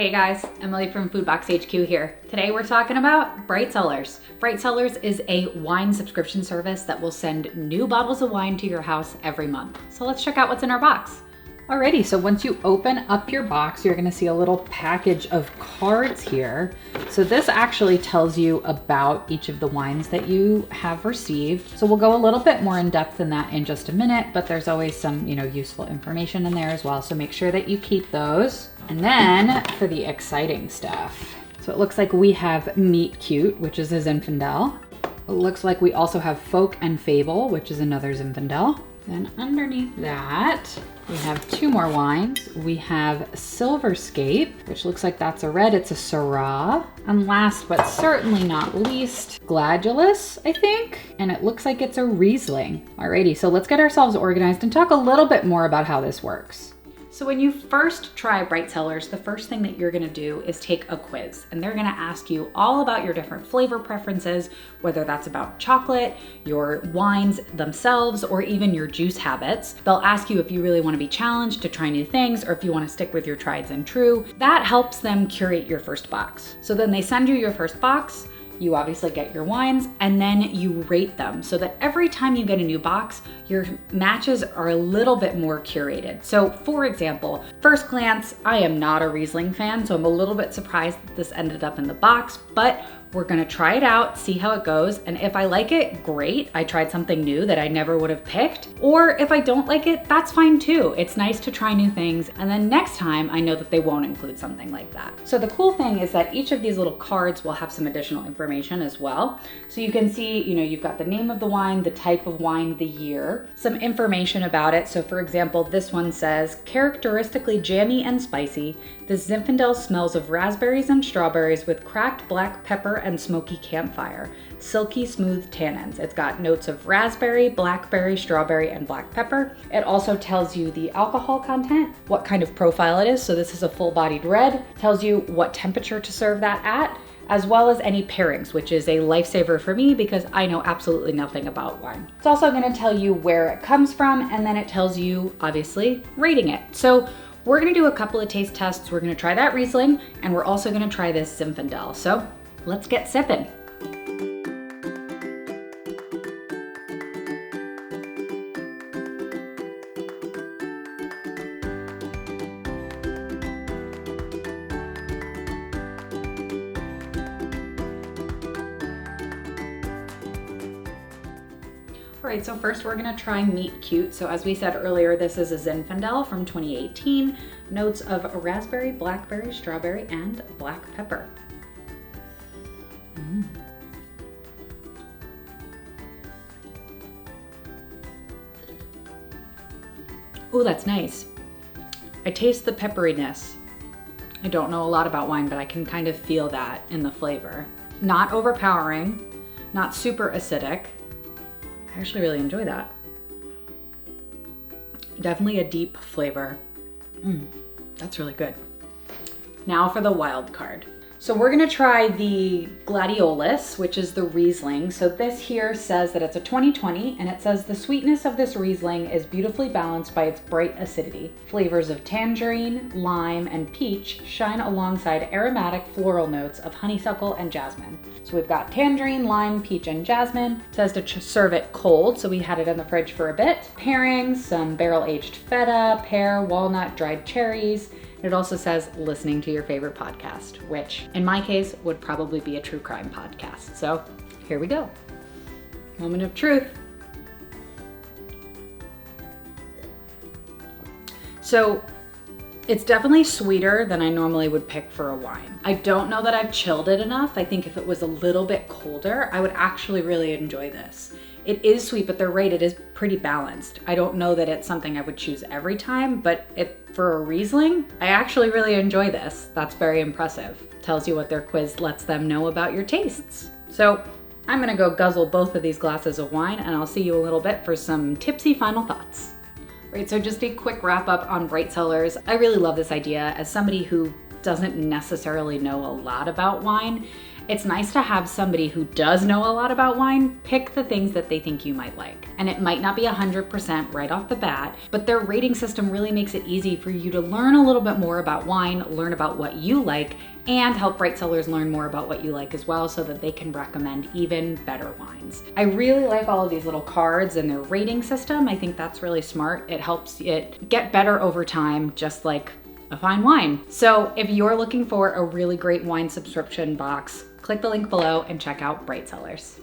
Hey guys, Emily from Foodbox HQ here. Today we're talking about Bright Cellars. Bright Cellars is a wine subscription service that will send new bottles of wine to your house every month. So let's check out what's in our box. Alrighty, so once you open up your box, you're gonna see a little package of cards here. So this actually tells you about each of the wines that you have received. So we'll go a little bit more in depth than that in just a minute, but there's always some, useful information in there as well. So make sure that you keep those. And then for the exciting stuff. So it looks like we have Meet Cute, which is a Zinfandel. It looks like we also have Folk and Fable, which is another Zinfandel. Then underneath that, we have two more wines. We have Silverscape, which looks like that's a red, it's a Syrah. And last but certainly not least, Gladulus, I think. And it looks like it's a Riesling. Alrighty, so let's get ourselves organized and talk a little bit more about how this works. So when you first try Bright Cellars, the first thing that you're gonna do is take a quiz, and they're gonna ask you all about your different flavor preferences, whether that's about chocolate, your wines themselves, or even your juice habits. They'll ask you if you really wanna be challenged to try new things, or if you wanna stick with your trieds and true. That helps them curate your first box. So then they send you your first box, you obviously get your wines, and then you rate them so that every time you get a new box, your matches are a little bit more curated. So for example, first glance, I am not a Riesling fan, so I'm a little bit surprised that this ended up in the box, but we're gonna try it out, see how it goes, and if I like it, great. I tried something new that I never would have picked. Or if I don't like it, that's fine too. It's nice to try new things, and then next time I know that they won't include something like that. So the cool thing is that each of these little cards will have some additional information as well. So you can see, you've got the name of the wine, the type of wine, the year, some information about it. So for example, this one says, characteristically jammy and spicy, this Zinfandel smells of raspberries and strawberries with cracked black pepper and smoky campfire, silky smooth tannins. It's got notes of raspberry, blackberry, strawberry, and black pepper. It also tells you the alcohol content, what kind of profile it is. So this is a full-bodied red, tells you what temperature to serve that at, as well as any pairings, which is a lifesaver for me because I know absolutely nothing about wine. It's also gonna tell you where it comes from, and then it tells you, obviously, rating it. So we're gonna do a couple of taste tests. We're gonna try that Riesling, and we're also gonna try this Zinfandel. So let's get sipping. All right, so first we're gonna try Meet Cute. So as we said earlier, this is a Zinfandel from 2018. Notes of raspberry, blackberry, strawberry, and black pepper. Oh, that's nice. I taste the pepperiness. I don't know a lot about wine, but I can kind of feel that in the flavor. Not overpowering, not super acidic. I actually really enjoy that. Definitely a deep flavor. That's really good. Now for the wild card. So we're gonna try the Gladiolus, which is the Riesling. So this here says that it's a 2020, and it says the sweetness of this Riesling is beautifully balanced by its bright acidity. Flavors of tangerine, lime, and peach shine alongside aromatic floral notes of honeysuckle and jasmine. So we've got tangerine, lime, peach, and jasmine. It says to serve it cold, so we had it in the fridge for a bit. Pairings, some barrel-aged feta, pear, walnut, dried cherries. It also says listening to your favorite podcast, which in my case would probably be a true crime podcast. So here we go. Moment of truth. So it's definitely sweeter than I normally would pick for a wine. I don't know that I've chilled it enough. I think if it was a little bit colder, I would actually really enjoy this. It is sweet, but they're right, it is pretty balanced. I don't know that it's something I would choose every time, but for a Riesling, I actually really enjoy this. That's very impressive. Tells you what their quiz lets them know about your tastes. So I'm gonna go guzzle both of these glasses of wine, and I'll see you a little bit for some tipsy final thoughts. Right, so just a quick wrap up on Bright Cellars. I really love this idea. As somebody who doesn't necessarily know a lot about wine, it's nice to have somebody who does know a lot about wine pick the things that they think you might like. And it might not be 100% right off the bat, but their rating system really makes it easy for you to learn a little bit more about wine, learn about what you like, and help Bright Cellars learn more about what you like as well so that they can recommend even better wines. I really like all of these little cards and their rating system. I think that's really smart. It helps it get better over time, just like a fine wine. So if you're looking for a really great wine subscription box, click the link below and check out Bright Cellars.